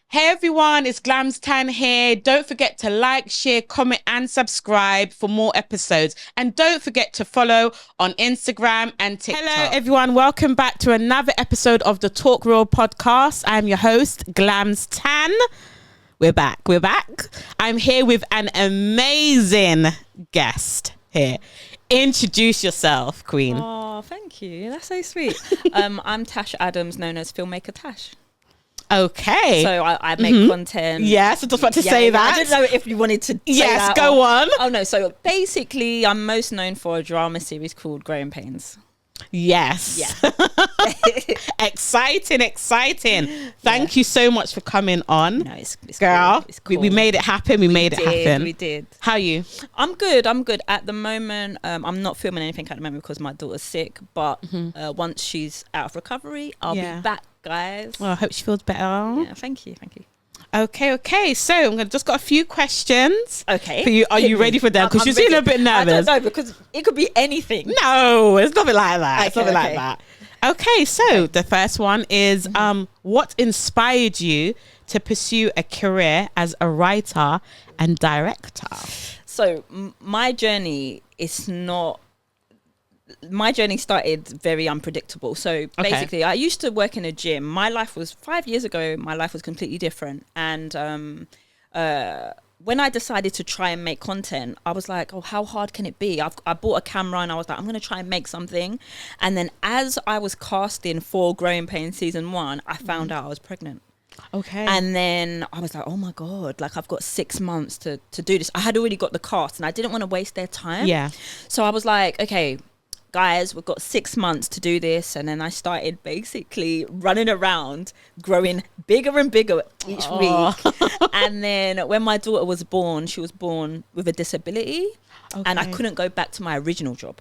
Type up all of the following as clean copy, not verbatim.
Hey everyone, it's Glamstan here. Don't forget to like, share, comment and subscribe for more episodes. And don't forget to follow on Instagram and TikTok. Hello everyone, welcome back to another episode of the Talk Real podcast. I'm your host, Glamstan. We're back. I'm here with an amazing guest here. Introduce yourself, Queen. Oh, thank you. That's so sweet. I'm Tash Adams, known as filmmaker Tash. Okay. So I make content. Yes, I was about to say that. I didn't know if you wanted to say yes, that. Go on. Oh, no. So basically, I'm most known for a drama series called Growin Pains. Yes. Yeah. Exciting. Thank you so much for coming on. No, it's girl. Cool. It's cool. We made it happen. We made it happen. We did. How are you? I'm good. At the moment, I'm not filming anything at the moment because my daughter's sick. But once she's out of recovery, I'll be back, guys. Well, I hope she feels better. Yeah, thank you. Okay. So I'm gonna just got a few questions. Okay. For you. Are you ready for them? Because you're feeling a bit nervous. I don't know, because it could be anything. No, it's nothing like that. Okay. Okay, so the first one is what inspired you to pursue a career as a writer and director? So my journey started very unpredictable. So basically, I used to work in a gym. My life was 5 years ago. My life was completely different. And when I decided to try and make content, I was like, oh, how hard can it be? I bought a camera and I was like, I'm going to try and make something. And then as I was casting for Growin Pains season 1, I found out I was pregnant. Okay. And then I was like, oh my God, like I've got 6 months to do this. I had already got the cast and I didn't want to waste their time. Yeah. So I was like, okay, guys, we've got 6 months to do this. And then I started basically running around, growing bigger and bigger each week. And then when my daughter was born, she was born with a disability. And I couldn't go back to my original job.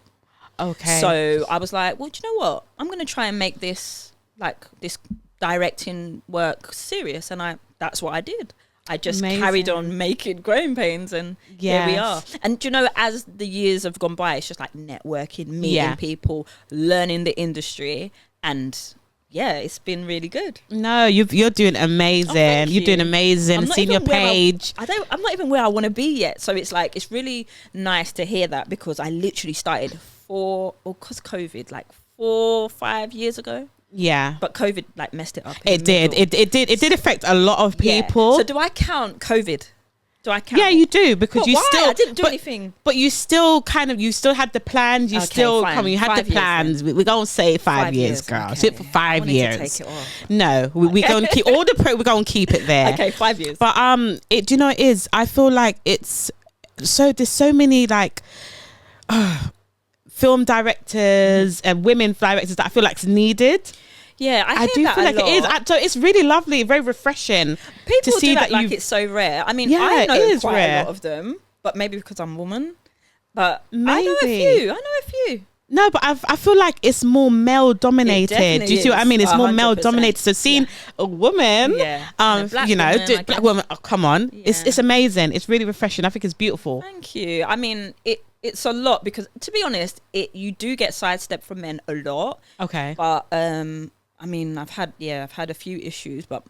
Okay. So I was like, well, do you know what? I'm going to try and make this, like, this directing work serious. And that's what I did. I just carried on making Growin Pains, and here we are. And do you know, as the years have gone by, it's just like networking, meeting people, learning the industry, and it's been really good. No, you're doing amazing. You're doing amazing. Seeing your page. I'm not even where I want to be yet. So it's like, it's really nice to hear that, because I literally started because COVID, like 4 or 5 years ago. Yeah, but COVID like messed it up. It did affect a lot of people. So do I count COVID? Yeah, you do, because I didn't do anything. But you still still had the plans. You had the plans. We're gonna say 5 years, girl. Okay. Sit for 5 years. To take it off. No, we're gonna keep all the we're gonna keep it there. Okay, 5 years. But do you know what it is? I feel like it's there's so many like film directors and women directors that I feel like is needed. Yeah, I do feel like it is. So it's really lovely, very refreshing. People to see that like it's so rare. I mean, I know quite a lot of them, but maybe because I'm a woman. But maybe. I know a few. No, but I feel like it's more male dominated. Do you see what I mean? It's more male dominated. So seeing a woman, black woman, oh, come on, it's amazing. It's really refreshing. I think it's beautiful. Thank you. I mean, it's a lot, because to be honest, you do get sidestepped from men a lot. Okay. But I mean, I've had a few issues, but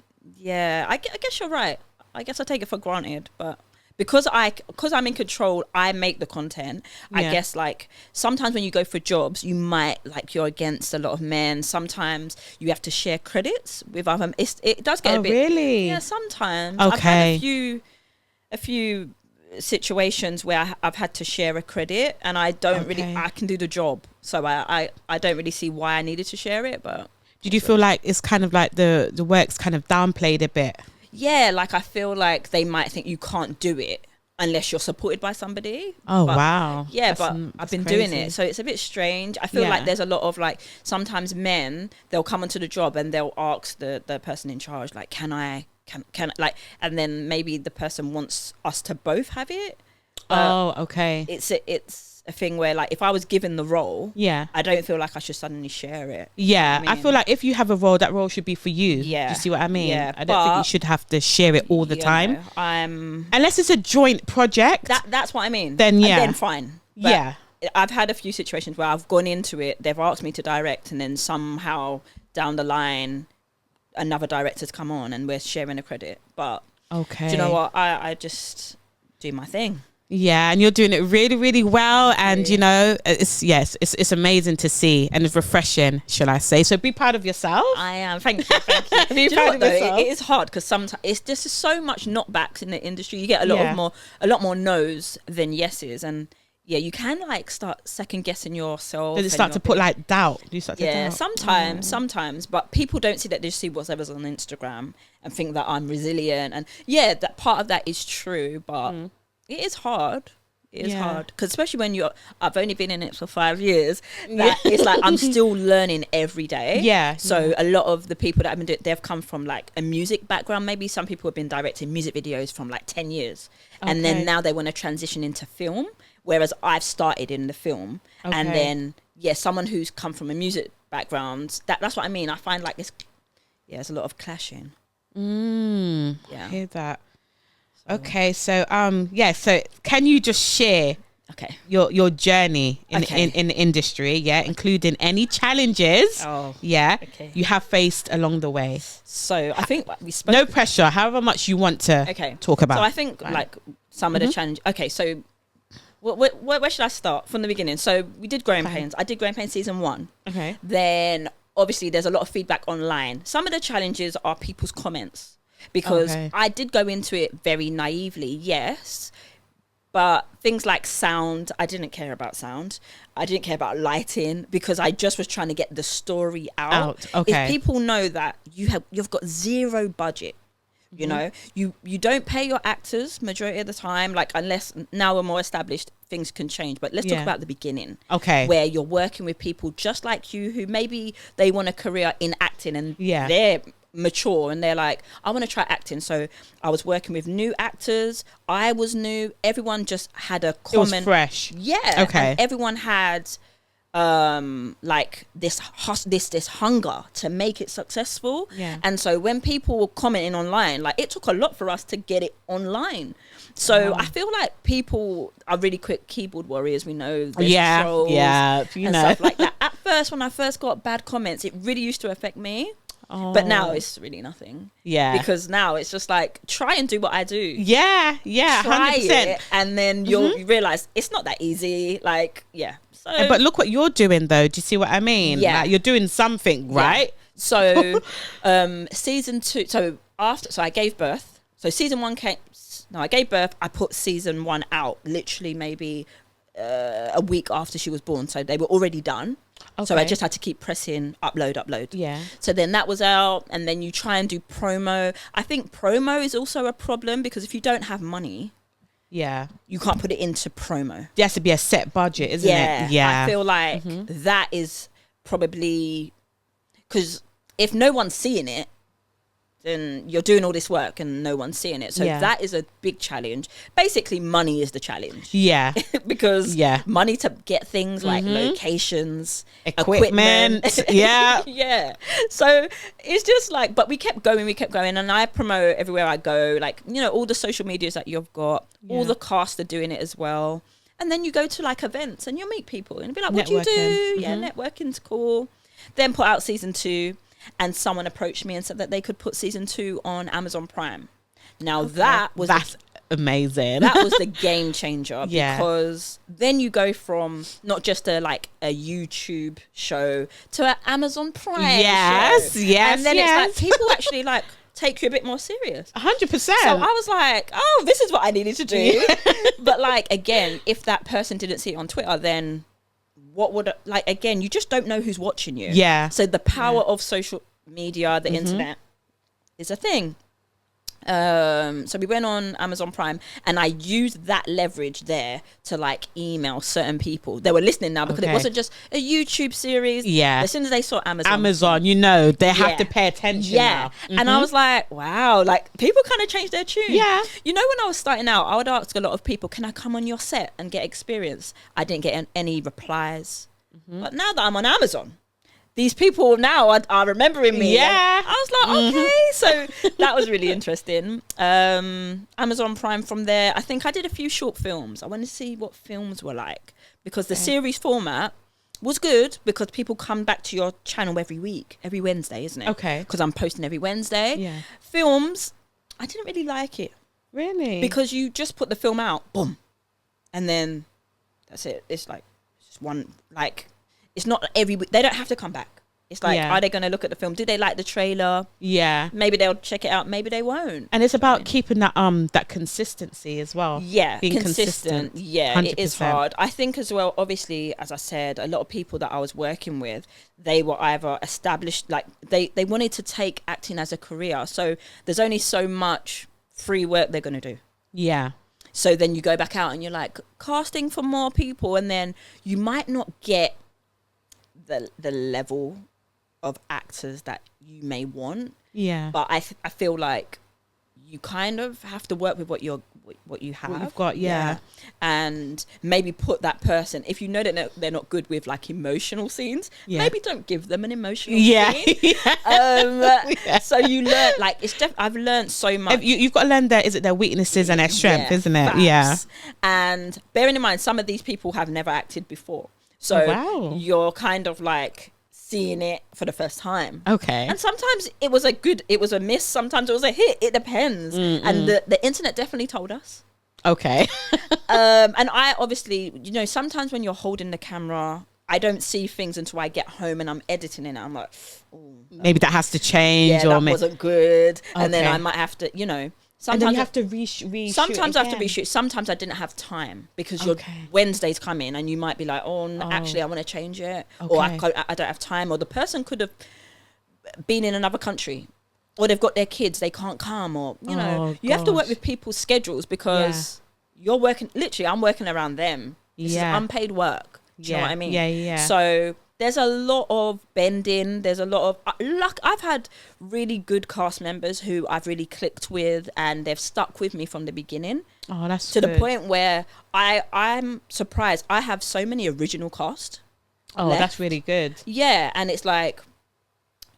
I guess you're right. I guess I take it for granted, but because I'm in control, I make the content. I guess like sometimes when you go for jobs, you might you're against a lot of men. Sometimes you have to share credits with other. It does get a bit. Really? Yeah, sometimes. Okay. I've had a few situations where I've had to share a credit, and I don't really. I can do the job, so I don't really see why I needed to share it. But did you feel like it's kind of like the work's kind of downplayed a bit? Yeah, like I feel like they might think you can't do it unless you're supported by somebody. Oh, wow. Yeah, but I've been doing it, so it's a bit strange. I feel like there's a lot of like, sometimes men, they'll come onto the job and they'll ask the person in charge, like, can like, and then maybe the person wants us to both have it. Okay. It's a thing where, like, if I was given the role, I don't feel like I should suddenly share it. Yeah, I feel like if you have a role, that role should be for you. Yeah. Do you see what I mean? Yeah, I don't think you should have to share it all the time. Unless it's a joint project. That's what I mean. Then fine. But I've had a few situations where I've gone into it, they've asked me to direct, and then somehow down the line, another director's come on and we're sharing the credit. But do you know what? I just do my thing. Yeah, and you're doing it really, really well, and you know, it's amazing to see, and it's refreshing, shall I say? So be proud of yourself. I am. Thank you. Be proud of yourself. It is hard because sometimes it's just so much knockbacks in the industry. You get a lot more no's than yeses, and you can like start second guessing yourself. Does it start to put like doubt? Do you start to doubt? Sometimes, but people don't see that. They just see whatever's on Instagram and think that I'm resilient, and that part of that is true, but. It is hard. It is hard because especially when I've only been in it for 5 years. It's like I'm still learning every day. Yeah. So a lot of the people that I've been doing, they've come from like a music background. Maybe some people have been directing music videos from like 10 years, and then now they want to transition into film. Whereas I've started in the film, and then someone who's come from a music background. That's what I mean. I find like there's a lot of clashing. I hear that. Okay, so so can you just share your journey in the industry, including any challenges you have faced along the way? So I think we spoke. No pressure, however much you want to talk about. So I think like some of the challenges. Okay, so where should I start from the beginning? So we did Growing Pains. I did Growing Pains season 1. Okay. Then obviously there's a lot of feedback online. Some of the challenges are people's comments. Because I did go into it very naively, yes, but things like sound, I didn't care about sound. I didn't care about lighting because I just was trying to get the story out. If people know that you've got zero budget, you know, you don't pay your actors majority of the time, like unless now we're more established, things can change. But let's talk about the beginning, where you're working with people just like you who maybe they want a career in acting and they're mature and they're like, I want to try acting. So I was working with new actors. I was new. Everyone just had a common. It was fresh. Yeah. And everyone had like this hunger to make it successful. Yeah. And so when people were commenting online, like it took a lot for us to get it online. So I feel like people are really quick keyboard warriors. We know there's trolls and stuff like that. At first, when I first got bad comments, it really used to affect me. But now it's really nothing. Yeah. Because now it's just like, try and do what I do. Yeah. Try 100%. It, and then you realise it's not that easy. Like, So, but look what you're doing though. Do you see what I mean? Yeah. Like, you're doing something, right? So, season 2. So I gave birth. So season 1 came. No, I gave birth. I put season 1 out literally maybe a week after she was born. So they were already done. So I just had to keep pressing upload. Yeah. So then that was out, and then you try and do promo. I think promo is also a problem because if you don't have money, you can't put it into promo. There has to be a set budget, isn't it? Yeah. I feel like that is probably because if no one's seeing it, then you're doing all this work and no one's seeing it. So that is a big challenge. Basically, money is the challenge. Yeah. Because money to get things like locations, equipment. Yeah. So it's just like, but we kept going and I promote everywhere I go. Like, you know, all the social medias that you've got, all the cast are doing it as well. And then you go to like events and you'll meet people and be like, what do you do? Yeah, networking's cool. Then put out season 2. And someone approached me and said that they could put season 2 on Amazon Prime. Now that's amazing. That was the game changer because then you go from not just a YouTube show to an Amazon Prime show. Yes. And then it's like people actually like take you a bit more serious. 100%. So I was like, oh, this is what I needed to do. But like, again, if that person didn't see it on Twitter, then what would, like, again, you just don't know who's watching you. Yeah. So the power of social media, the internet is a thing. So we went on Amazon Prime and I used that leverage there to like email certain people. They were listening now because it wasn't just a YouTube series. Yeah. As soon as they saw Amazon, you know, they have to pay attention now. And I was like, wow, like people kind of changed their tune. Yeah. You know, when I was starting out, I would ask a lot of people, can I come on your set and get experience? I didn't get any replies. But now that I'm on Amazon, these people now are remembering me. Yeah. I was like, okay. So that was really interesting. Amazon Prime from there. I think I did a few short films. I wanted to see what films were like because the series format was good because people come back to your channel every Wednesday, isn't it? Okay. Because I'm posting every Wednesday. Yeah. Films, I didn't really like it. Really? Because you just put the film out, boom, and then that's it. It's like just one. Like it's not every week. They don't have to come back. It's like, are they going to look at the film? Did they like the trailer? Yeah. Maybe they'll check it out. Maybe they won't. And it's about keeping that consistency as well. Yeah, being consistent. Yeah, 100%. It is hard. I think as well, obviously, as I said, a lot of people that I was working with, they were either established, like they wanted to take acting as a career. So there's only so much free work they're going to do. Yeah. So then you go back out and you're like casting for more people, and then you might not get the level of actors that you may want. Yeah. But I feel like you kind of have to work with what you have. What you've got, yeah. And maybe put that person, if you know that they're not good with like emotional scenes, maybe don't give them an emotional scene. So you learn, like, I've learned so much. You've got to learn their weaknesses and their strength, isn't it? Facts. Yeah. And bearing in mind, some of these people have never acted before. So you're kind of like seeing it for the first time. Okay. And sometimes it was a miss. Sometimes it was a hit. It depends. And the internet definitely told us. Okay. And I obviously, sometimes when you're holding the camera, I don't see things until I get home and I'm editing it. I'm like, maybe that has to change. Yeah, that wasn't good. And then I might have to, sometimes and then you have to reshoot. Sometimes I have to reshoot. Sometimes I didn't have time because your Wednesdays come in and you might be like, actually, I want to change it. Or I don't have time. Or the person could have been in another country. Or they've got their kids, they can't come. Or, you have to work with people's schedules because you're working, literally, I'm working around them. This is unpaid work. Do you know what I mean? Yeah. So there's a lot of bending. There's a lot of luck. I've had really good cast members who I've really clicked with, and they've stuck with me from the beginning. Oh, that's to the point where I'm surprised. I have so many original cast. Oh, left. That's really good. Yeah, and it's like,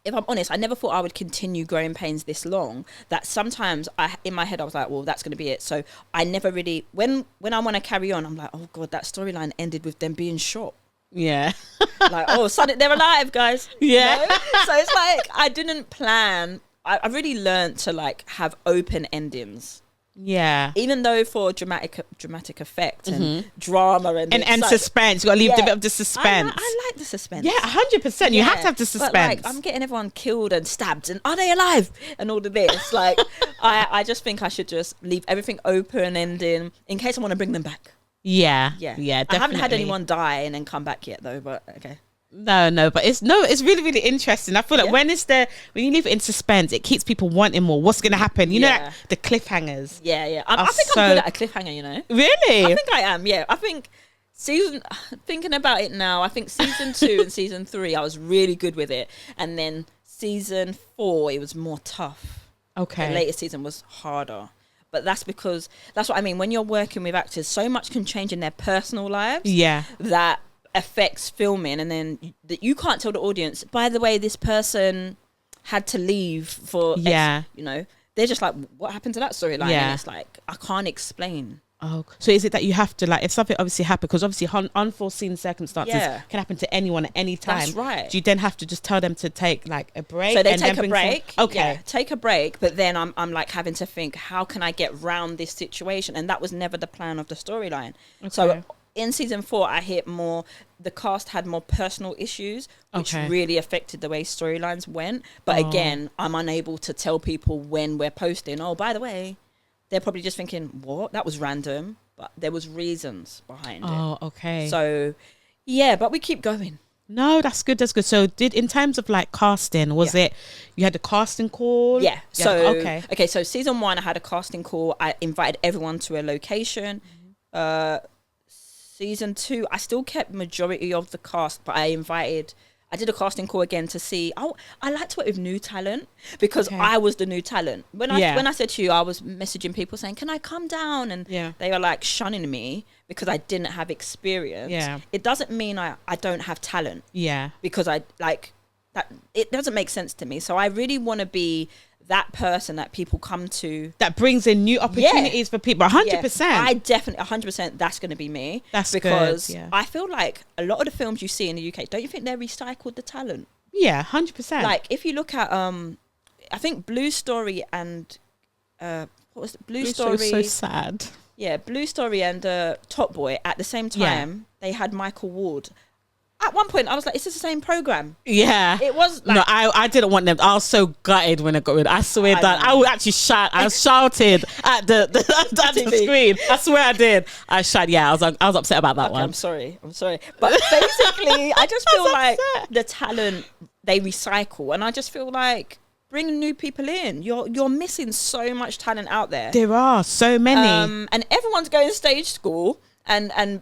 if I'm honest, I never thought I would continue Growing Pains this long. That sometimes in my head I was like, well, that's going to be it. So I never really, when I want to carry on, I'm like, oh God, that storyline ended with them being shot. Yeah. Like, suddenly they're alive, guys. Yeah. So it's like, I didn't plan. I really learned to like have open endings. Yeah. Even though for dramatic effect and drama and suspense, you got to leave a bit of the suspense. I like the suspense. Yeah, 100%. You have to have the suspense. But like, I'm getting everyone killed and stabbed, and are they alive? And all of this, like, I just think I should just leave everything open ending in case I want to bring them back. Yeah, definitely. I haven't had anyone die and then come back yet, though. But okay. No, but it's really, really interesting. I feel like when you leave it in suspense, it keeps people wanting more. What's going to happen? You know, like the cliffhangers. Yeah. I think I'm good at a cliffhanger, Really? I think I am, yeah. I think thinking about it now, I think season 2 and season 3, I was really good with it. And then season 4, it was more tough. Okay. The latest season was harder. But that's because, that's what I mean, when you're working with actors, so much can change in their personal lives. Yeah. That affects filming, and then you can't tell the audience, by the way, this person had to leave for X, they're just like, what happened to that storyline? And it's like, I can't explain. Oh, so is it that you have to, like, if something obviously happened, because obviously unforeseen circumstances can happen to anyone at any time. That's right. Do you then have to just tell them to take like a break? So they take a break. Okay. Take a break, but then I'm like having to think, how can I get round this situation? And that was never the plan of the storyline. Okay. So in season 4, I hit more, the cast had more personal issues, which really affected the way storylines went. But again, I'm unable to tell people when we're posting, oh, by the way, they're probably just thinking, what? That was random. But there was reasons behind it. Oh, okay. So, yeah, but we keep going. No, that's good. That's good. So in terms of like casting, was it, you had the casting call? Yeah. So, so season 1, I had a casting call. I invited everyone to a location. Season 2, I still kept majority of the cast, but I did a casting call again to see. I like to work with new talent because I was the new talent. When I said to you, I was messaging people saying, "Can I come down?" And they were like shunning me because I didn't have experience. Yeah, it doesn't mean I don't have talent. Yeah, because I like that. It doesn't make sense to me. So I really want to be that person that people come to that brings in new opportunities for people. 100%. I definitely 100%. That's going to be me. That's because good, yeah. I feel like a lot of the films you see in the UK, don't you think they're recycled the talent? Yeah, 100%. Like if you look at I think Blue Story and what was it? Blue Story was so sad. Yeah, Blue Story and Top Boy at the same time. They had Michael Ward. At one point, I was like, "Is this the same program?" Yeah, it was. Like, no, I didn't want them. I was so gutted when I got rid. I swear that I would actually shout. I shouted at the screen. I swear I did. I shouted. Yeah, I was upset about that one. I'm sorry. But basically, I just feel like the talent they recycle, and I just feel like bring new people in. You're missing so much talent out there. There are so many, and everyone's going to stage school and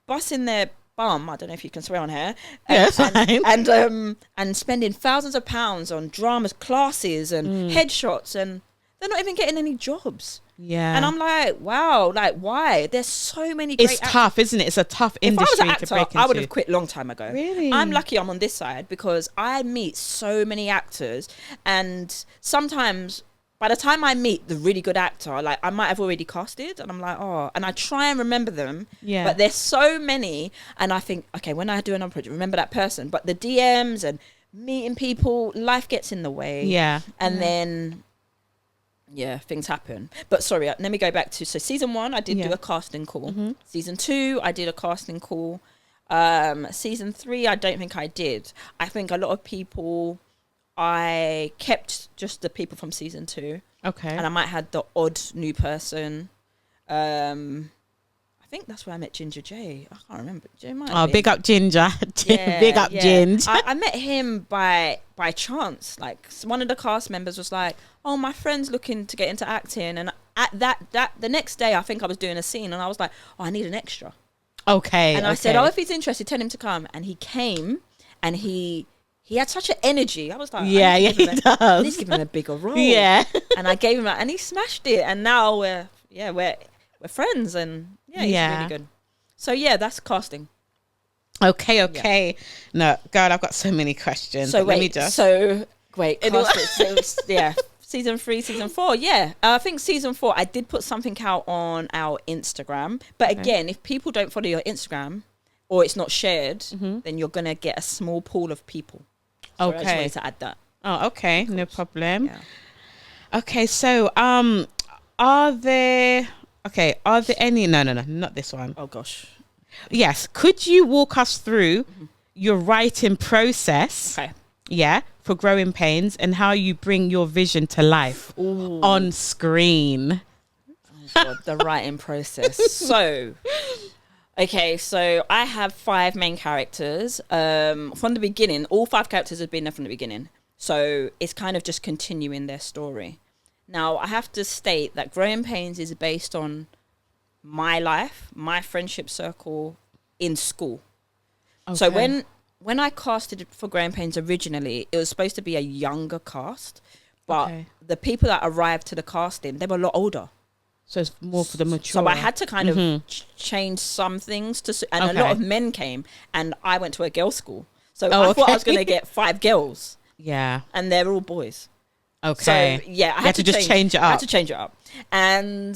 busting their bum, I don't know if you can swear on here. And spending thousands of pounds on drama classes and headshots, and they're not even getting any jobs. Yeah. And I'm like, wow, like why? There's so many great It's tough, isn't it? It's a tough industry if I was an actor, to break into. I would have quit a long time ago. Really? I'm lucky I'm on this side because I meet so many actors, and sometimes by the time I meet the really good actor, like I might have already casted, and I'm like, oh, and I try and remember them. Yeah. But there's so many, and I think, okay, when I do another project, remember that person. But the DMs and meeting people, life gets in the way. Yeah. And then, things happen. But sorry, let me go back to, so season 1, I did do a casting call. Mm-hmm. Season 2, I did a casting call. Season 3, I don't think I did. I think a lot of people, I kept just the people from season 2. Okay. And I might have the odd new person. I think that's where I met Ginger J. I can't remember. Big up Ginger. Big up Ginge. I met him by chance. Like one of the cast members was like, "Oh, my friend's looking to get into acting." And at that the next day, I think I was doing a scene, and I was like, "Oh, I need an extra." Okay. And I said, "Oh, if he's interested, tell him to come." And he came, and he had such an energy. I was like, he does. I need to give him a bigger role. Yeah. And I gave him that, and he smashed it. And now we're friends, and he's really good. So that's casting. Okay. Yeah. No, God, I've got so many questions. So season 3, season 4. Yeah, I think season 4, I did put something out on our Instagram. But again, if people don't follow your Instagram or it's not shared, then you're gonna get a small pool of people. So I just wanted to add that. Oh, okay, no problem. Yeah. Okay, so are there any? No, not this one. Oh gosh. Yes, could you walk us through your writing process? Okay. Yeah, for Growing Pains, and how you bring your vision to life on screen. Oh God, the writing process. So I have 5 main characters. From the beginning, all 5 characters have been there from the beginning. So it's kind of just continuing their story. Now, I have to state that Growing Pains is based on my life, my friendship circle in school. Okay. So when I casted for Growing Pains originally, it was supposed to be a younger cast, but the people that arrived to the casting, they were a lot older. So it's more for the mature. So I had to kind of change some things a lot of men came, and I went to a girls' school. So I thought I was going to get 5 girls. Yeah. And they're all boys. Okay. So I had to just change it up. I had to change it up. And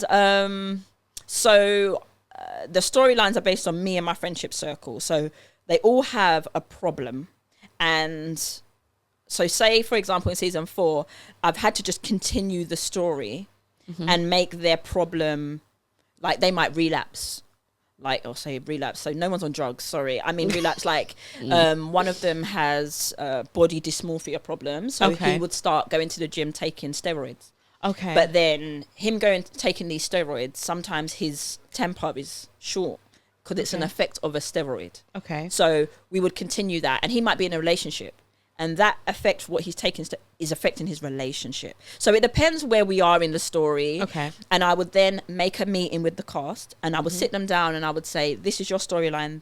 so the storylines are based on me and my friendship circle. So they all have a problem. And so say, for example, in season 4, I've had to just continue the story and make their problem, like they might relapse. So no one's on drugs, sorry. I mean relapse, like one of them has body dysmorphia problems. So he would start going to the gym taking steroids. Okay. But then him taking these steroids, sometimes his temper is short because it's an effect of a steroid. Okay. So we would continue that. And he might be in a relationship. And that affects what he's taking is affecting his relationship. So it depends where we are in the story. Okay. And I would then make a meeting with the cast, and I would sit them down and I would say, this is your storyline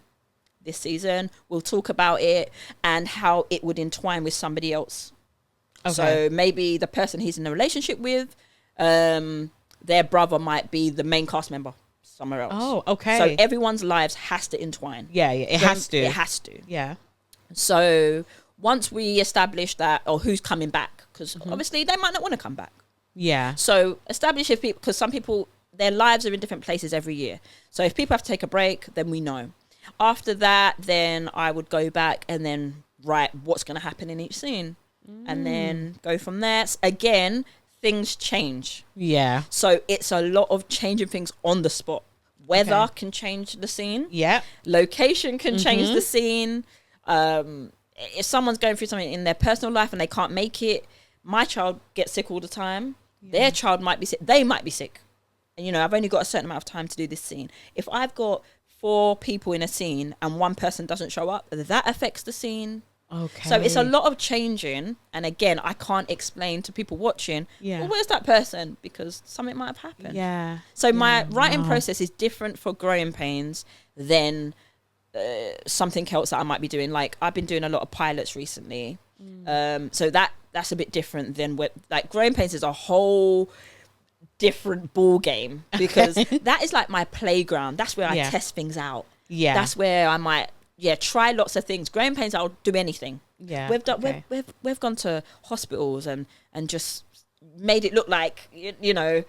this season. We'll talk about it and how it would entwine with somebody else. Okay. So maybe the person he's in a relationship with, their brother might be the main cast member somewhere else. Oh, okay. So everyone's lives has to entwine. Yeah, it has to. It has to. Yeah. So once we establish that, or who's coming back, because obviously they might not want to come back. Yeah. So establish if people, because some people, their lives are in different places every year. So if people have to take a break, then we know. After that, then I would go back and then write what's going to happen in each scene. And then go from there. Again, things change. Yeah. So it's a lot of changing things on the spot. Weather can change the scene. Yeah. Location can change the scene. If someone's going through something in their personal life and they can't make it, my child gets sick all the time. Their child might be sick. They might be sick. And, you know, I've only got a certain amount of time to do this scene. If I've got 4 people in a scene and one person doesn't show up, that affects the scene. Okay. So it's a lot of changing. And again, I can't explain to people watching, well, where's that person? Because something might have happened. Yeah. So my writing process is different for Growing Pains than something else that I might be doing. Like, I've been doing a lot of pilots recently. So that's a bit different than like Growing Pains is a whole different ball game, because that is like my playground. That's where I test things out. Yeah. That's where I might try lots of things. Growing Pains, I'll do anything. Yeah. We've gone to hospitals and just made it look like, you know,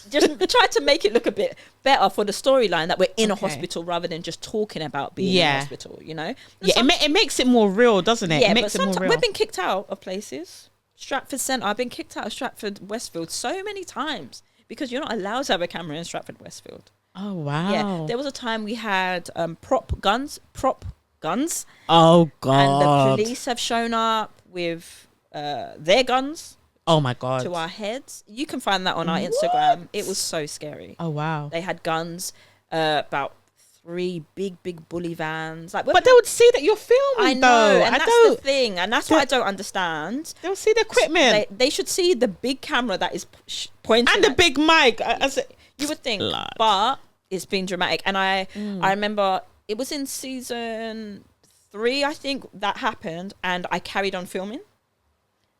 just tried to make it look a bit better for the storyline that we're in a hospital rather than just talking about being in a hospital, you know? It makes it more real, doesn't it? Yeah, it makes but it more real. We've been kicked out of places. Stratford Centre, I've been kicked out of Stratford Westfield so many times because you're not allowed to have a camera in Stratford Westfield. Oh, wow. Yeah, there was a time we had prop guns. Oh, God. And the police have shown up with their guns. Oh, my God. To our heads. You can find that on our Instagram. It was so scary. Oh, wow. They had guns, about 3 big bully vans. Like, but they would see that you're filming, I know, and that's the thing. And that's what I don't understand. They'll see the equipment. They should see the big camera that is pointing. And the big mic. You would think. But it's been dramatic. And I remember it was in season 3, I think, that happened. And I carried on filming.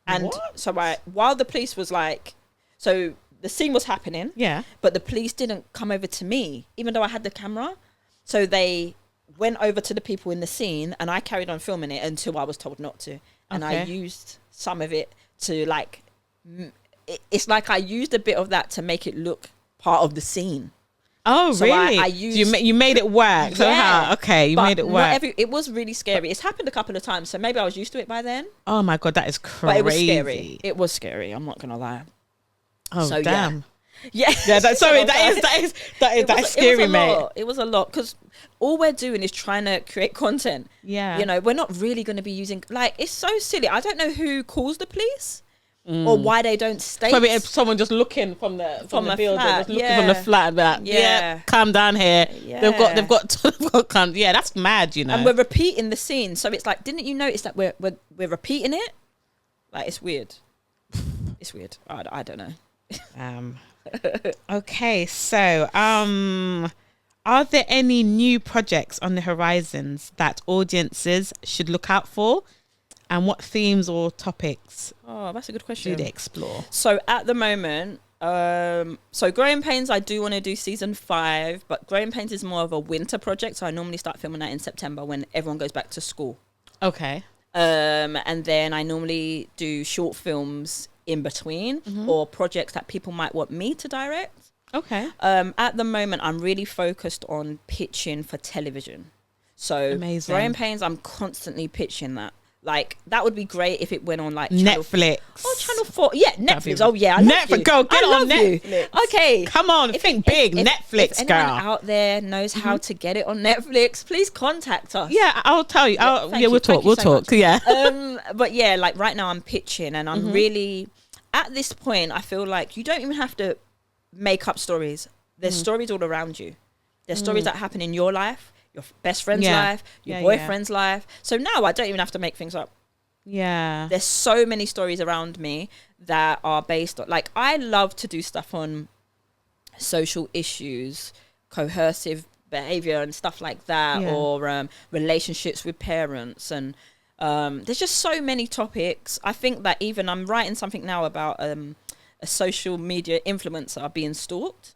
And so while the police was like, so the scene was happening. Yeah. But the police didn't come over to me, even though I had the camera. So they went over to the people in the scene and I carried on filming it until I was told not to. And I used some of it to like, it's like I used a bit of that to make it look part of the scene. Oh, so really? I used, you made it work. So you made it work. It was really scary. It's happened a couple of times, so maybe I was used to it by then. Oh my God, that is crazy. But it was scary. It was scary. I'm not gonna lie. Oh, so, damn. Yeah. That is scary, mate. It was a lot because all we're doing is trying to create content. Yeah. You know, we're not really going to be using, like, it's so silly. I don't know who calls the police. Or why they don't state. Probably if someone just looking from the building, just looking from the flat, like, calm down here. Yeah. They've got yeah, that's mad, you know. And we're repeating the scene, so it's like, didn't you notice that we're repeating it? Like, it's weird. It's weird. I don't know. Okay, so are there any new projects on the horizons that audiences should look out for? And what themes or topics? Oh, that's a good question. Do they explore? So at the moment, so Growing Pains, I do want to do season 5, but Growing Pains is more of a winter project. So I normally start filming that in September when everyone goes back to school. Okay. And then I normally do short films in between or projects that people might want me to direct. Okay. At the moment, I'm really focused on pitching for television. So amazing. Growing Pains, I'm constantly pitching that. Like, that would be great if it went on, like, Netflix. Channel 4. Yeah, Netflix. Oh, yeah. Netflix. Go, get on Netflix. Okay. Come on, think big. Netflix, if girl. If anyone out there knows how to get it on Netflix, please contact us. Yeah, I'll tell you. We'll talk. We'll talk. Yeah. But, yeah, like, right now I'm pitching and I'm really... At this point, I feel like you don't even have to make up stories. There's stories all around you. There's stories that happen in your life, your best friend's life, your boyfriend's life. So now I don't even have to make things up. Yeah. There's so many stories around me that are based on, like, I love to do stuff on social issues, coercive behavior and stuff like that, or relationships with parents. And there's just so many topics. I think that even I'm writing something now about a social media influencer being stalked.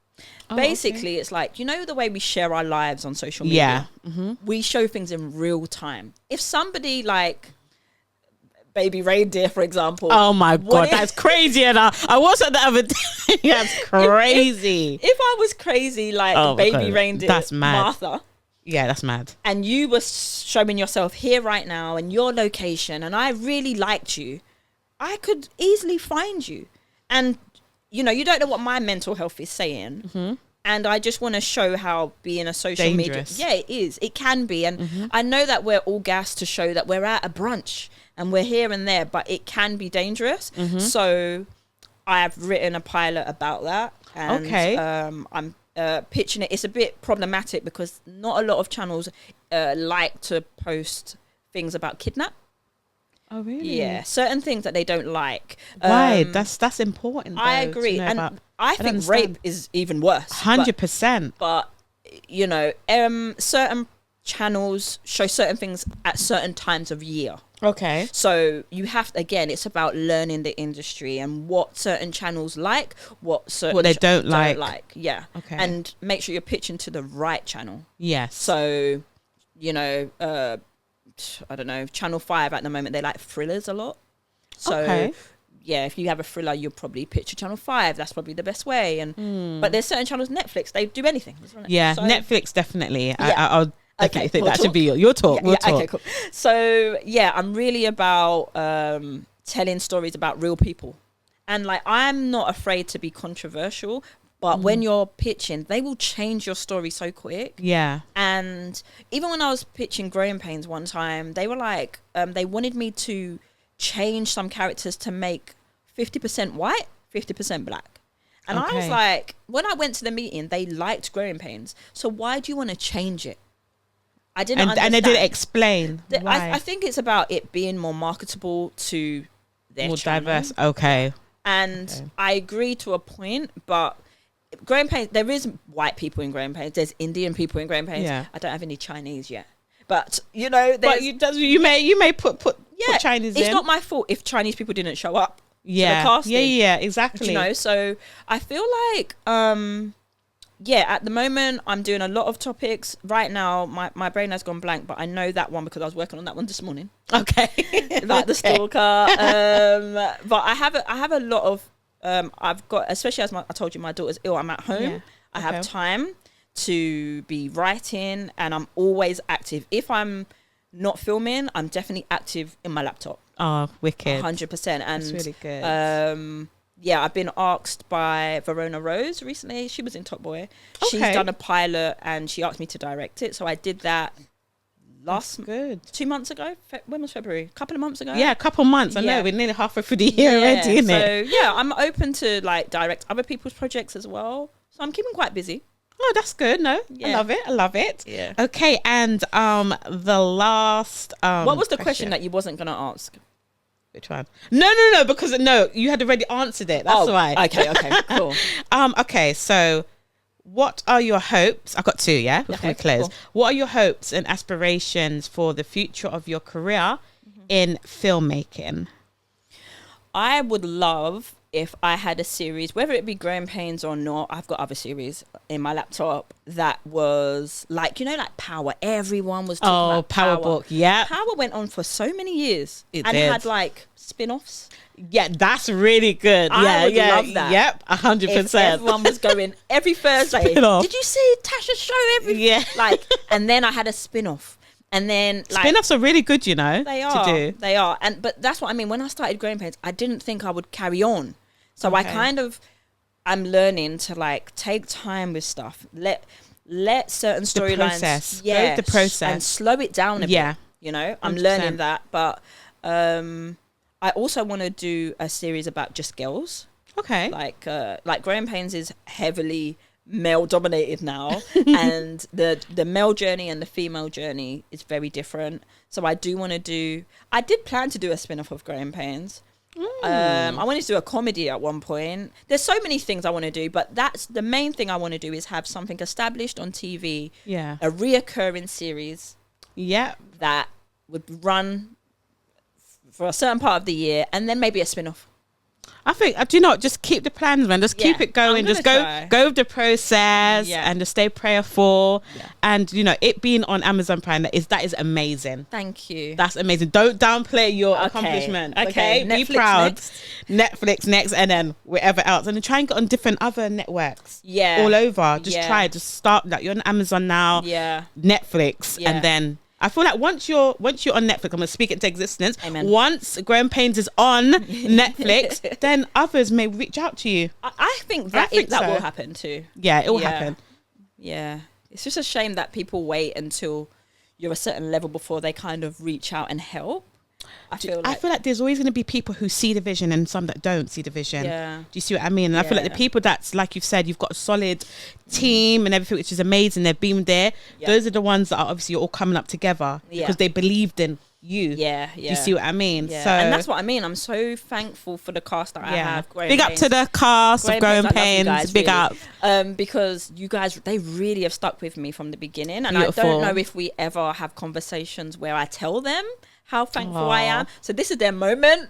Basically, it's like, you know, the way we share our lives on social media. We show things in real time. If somebody, like, baby reindeer, for example. Oh my God, that's crazy. And I was at the other day. That's crazy. If I was crazy like the baby reindeer, that's mad. Martha. Yeah, that's mad. And you were showing yourself here right now and your location, and I really liked you, I could easily find you. And, you know, you don't know what my mental health is saying. Mm-hmm. And I just want to show how being a social dangerous. media... Yeah, it is. It can be. And I know that we're all gassed to show that we're at a brunch and we're here and there, but it can be dangerous. Mm-hmm. So I have written a pilot about that. And, I'm pitching it. It's a bit problematic because not a lot of channels like to post things about kidnap. Oh really? Yeah, certain things that they don't like. Right, that's important. Though, I agree, and I think rape is even worse. 100%. But you know, certain channels show certain things at certain times of year. Okay. So you have to, again, it's about learning the industry and what certain channels like, what they don't like. Yeah. Okay. And make sure you're pitching to the right channel. Yes. So, you know, I don't know, Channel 5 at the moment, they like thrillers a lot. So, yeah, if you have a thriller, you'll probably pitch to Channel 5. That's probably the best way. And But there's certain channels, Netflix, they do anything. Yeah, so, Netflix, definitely. Yeah. I'll definitely think that should be your talk. We'll talk. Okay, cool. So, yeah, I'm really about telling stories about real people. And, like, I'm not afraid to be controversial. But when you're pitching, they will change your story so quick. Yeah. And even when I was pitching Growing Pains one time, they were like, they wanted me to change some characters to make 50% white, 50% black. And I was like, when I went to the meeting, they liked Growing Pains. So why do you want to change it? I didn't understand. And they didn't explain why. I think it's about it being more marketable to their more channel. Diverse. Okay. And I agree to a point, but... Growing Pains, there is white people in Growing Pains. There's Indian people in Growing Pains. Yeah. I don't have any Chinese yet, but you know, you may put Chinese in. It's not my fault if Chinese people didn't show up. Yeah, to the casting, yeah, exactly. You know, so I feel like, at the moment I'm doing a lot of topics right now. My brain has gone blank, but I know that one because I was working on that one this morning. Okay, like the stalker. But I have a lot of. I've got, especially as I told you, my daughter's ill. I'm at home. Yeah. I have time to be writing, and I'm always active. If I'm not filming, I'm definitely active in my laptop. Oh, wicked! 100%. And that's really good. I've been asked by Verona Rose recently. She was in Top Boy. She's done a pilot, and she asked me to direct it. So I did that. 2 months ago. When was February? A couple of months ago. Yeah, a couple of months. I know we're nearly halfway through the year already, isn't it? So yeah, I'm open to like direct other people's projects as well. So I'm keeping quite busy. Oh, that's good. No, I love it. Yeah. Okay, and the last what was the question that you wasn't gonna ask? Which one? No, because you had already answered it. That's why. Okay, cool. Okay, so. What are your hopes? I've got two, yeah, before we close. Cool. What are your hopes and aspirations for the future of your career in filmmaking? I would love if I had a series, whether it be Growing Pains or not. I've got other series in my laptop that was like, like Power. Everyone was talking about Power book, yeah. Power went on for so many years and had like spin-offs. Yeah, that's really good. I would love that. Yep, 100%. If everyone was going every Thursday. Spin-off. Did you see Tash's show? And then I had a spin-off. And then spin-offs are really good, They are. To do. They are. But that's what I mean. When I started Growing Pains, I didn't think I would carry on. So I'm learning to take time with stuff. Let certain storylines go the process and slow it down a bit. I'm 100%. Learning that. But I also want to do a series about just girls. Okay. Like Growing Pains is heavily male dominated now, and the male journey and the female journey is very different. So I did plan to do a spin-off of Growing Pains. I wanted to do a comedy at one point. There's so many things I want to do, but that's the main thing I want to do is have something established on TV. Yeah. A reoccurring series. Yeah. That would run for a certain part of the year, and then maybe a spin-off. I think, do you know, just keep the plans, man. Just keep it going. Just go with the process and just stay prayerful. Yeah. And, you know, it being on Amazon Prime, that is amazing. Thank you. That's amazing. Don't downplay your accomplishment. Okay. Be proud. Netflix next, and then wherever else. And then try and get on different other networks. Yeah. All over. Just try. Just start. Like, you're on Amazon now. Yeah. Netflix. Yeah. And then I feel like once you're on Netflix, I'm gonna speak it into existence. Amen. Once Growing Pains is on Netflix, then others may reach out to you. I think that will happen too. Yeah, it will happen. Yeah, it's just a shame that people wait until you're a certain level before they kind of reach out and help. I feel like there's always going to be people who see the vision and some that don't see the vision. Yeah. Do you see what I mean? And I feel like the people that's, like you've said, you've got a solid team and everything, which is amazing. They've been there. Yeah. Those are the ones that are obviously all coming up together because they believed in you. Yeah. Do you see what I mean? Yeah. So, and that's what I mean. I'm so thankful for the cast that I have. Big up to the cast of Growing Pains. Guys, big up. Because you guys, they really have stuck with me from the beginning. And I don't know if we ever have conversations where I tell them how thankful I am. So this is their moment.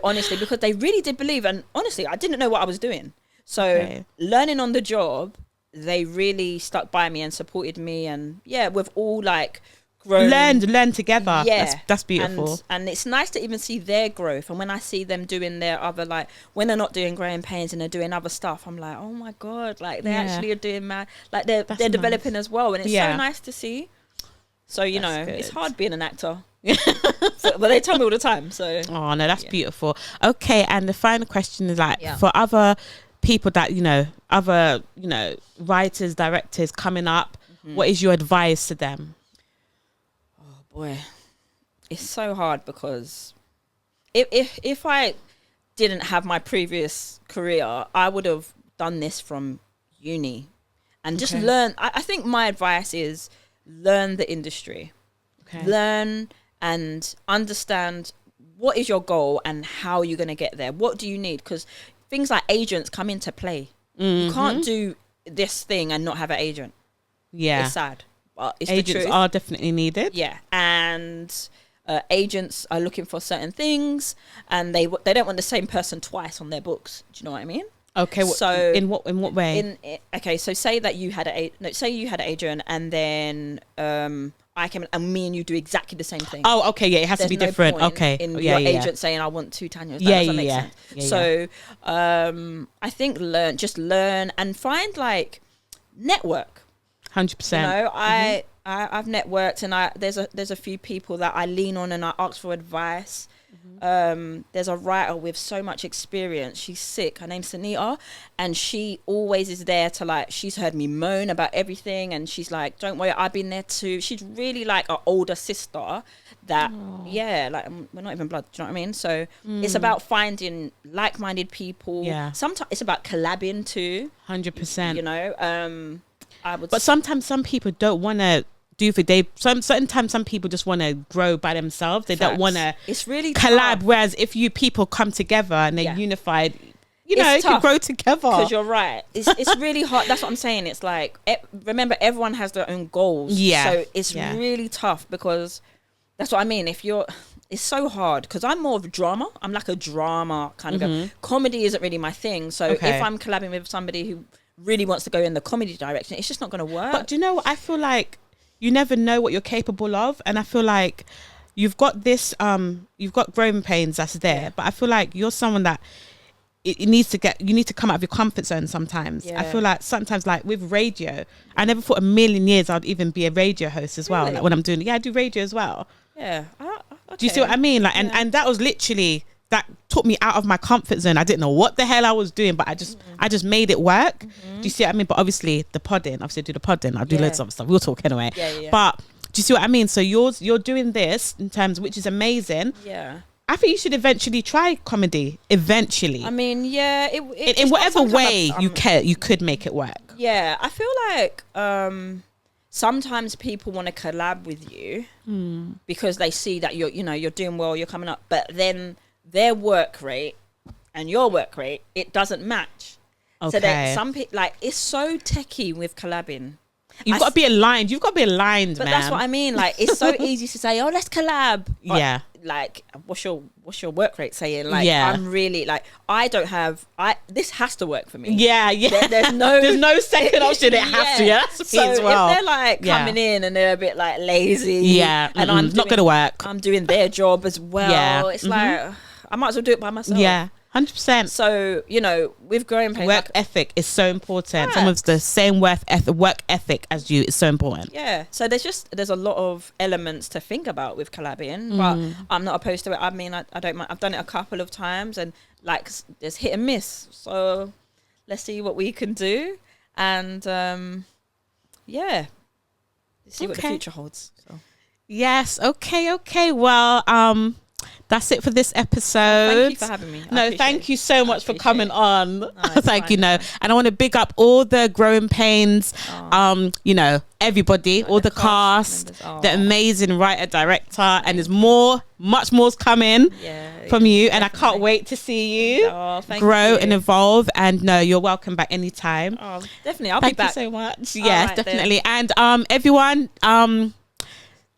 Honestly, because they really did believe. And honestly, I didn't know what I was doing. So learning on the job, they really stuck by me and supported me. And we've all like grown. Learn together. Yeah. That's beautiful. And it's nice to even see their growth. And when I see them doing their other, like when they're not doing Growing Pains and they're doing other stuff, I'm like, oh my God, like they actually are doing like they're developing as well. And it's so nice to see. So, you know, it's hard being an actor. But they tell me all the time. So. Oh, no, that's beautiful. Okay. And the final question is like, for other people that, other writers, directors coming up, what is your advice to them? Oh, boy. It's so hard because if I didn't have my previous career, I would have done this from uni and just learn. I think my advice is, learn the industry, learn and understand what is your goal and how you're going to get there. What do you need? Because things like agents come into play. You can't do this thing and not have an agent. Yeah. It's sad, but it's agents the truth. Are definitely needed. Yeah. And agents are looking for certain things and they don't want the same person twice on their books. Do you know what I mean? Okay, so in what way? So say that you had an agent and then I came and me and you do exactly the same thing. Oh, okay, yeah, it has to be different. Okay, in your agent saying I want 2 Tanyas. That doesn't make sense. So I think learn and find like network. 100%. You know, I've networked and there's a few people that I lean on and I ask for advice. There's a writer with so much experience. She's sick. Her name's Sanita, and she always is there to like. She's heard me moan about everything, and she's like, "Don't worry, I've been there too." She's really like an older sister. That like we're not even blood. Do you know what I mean? So it's about finding like-minded people. Yeah. Sometimes it's about collabing too. 100%. You know, But sometimes some people don't want to. Sometimes some people just want to grow by themselves. They don't want to collab. Tough. Whereas if you people come together and they're unified, you can grow together. Because you're right. It's really hard. That's what I'm saying. It's like, remember, everyone has their own goals. Yeah. So it's really tough because that's what I mean. It's so hard because I'm more of a drama. I'm like a drama kind of girl. Comedy isn't really my thing. So if I'm collabing with somebody who really wants to go in the comedy direction, it's just not going to work. But do you know what? I feel like you never know what you're capable of, and I feel like you've got this you've got Growing Pains that's there, but I feel like you're someone that you need to come out of your comfort zone sometimes. I feel like sometimes, like with radio, I never thought a million years I'd even be a radio host as well. Like when I'm doing I do radio as well. Do you see what I mean? Like and that was literally, that took me out of my comfort zone. I didn't know what the hell I was doing, but I just made it work. Do you see what I mean? But obviously I do the podding. I do loads of stuff. We'll talk anyway. But do you see what I mean? So you're doing this in terms, which is amazing. Yeah. I think you should eventually try comedy. Eventually. I mean, in whatever way you could make it work. Yeah. I feel like sometimes people want to collab with you because they see that you're doing well, you're coming up, but then their work rate and your work rate, it doesn't match. Okay. So that some people, like, it's so techie with collabing. You've got to be aligned. But man. That's what I mean. Like, it's so easy to say, oh, let's collab. But like, what's your work rate saying? Like, I'm really like, this has to work for me. Yeah. There's no second option. It has to. Yeah, that's for me as well. If they're like coming in and they're a bit like lazy, and I'm not gonna work. I'm doing their job as well. Yeah. It's like, I might as well do it by myself. Yeah. 100%. So, you know, with Growing Pains, work ethic is so important. Some of the same work ethic as you is so important. Yeah. So there's a lot of elements to think about with collabing, but I'm not opposed to it. I mean, I don't mind. I've done it a couple of times, and like, there's hit and miss. So let's see what we can do, and let's see what the future holds. So. Yes. Okay. Well, that's it for this episode. Thank you for having me. Thank you so much for coming on. Thank you. And I want to big up all the Growing Pains, you know, everybody, all the cast, the amazing writer, director, and there's much more's coming from you. And I can't wait to see you grow and evolve. And you're welcome back anytime. Oh, definitely. I'll be back. Thank you so much. Yes, definitely. Then. And everyone,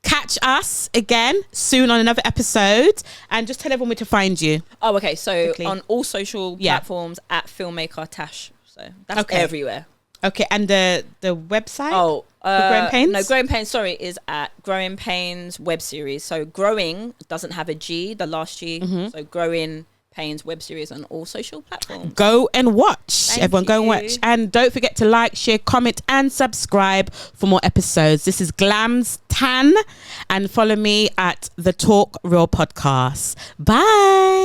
catch us again soon on another episode, and just tell everyone where to find you. Oh, okay. So quickly, on all social platforms at filmmaker Tash. So that's everywhere. Okay, and the website? Oh, Growing Pains? No, Growing Pains, sorry, is at Growing Pains web series. So Growing doesn't have a G, the last G. So Growing Pains web series on all social platforms. Go and watch. Everyone go and watch. And don't forget to like, share, comment and subscribe for more episodes. This is Glams Tan, and follow me at the Talk Real Podcast. Bye.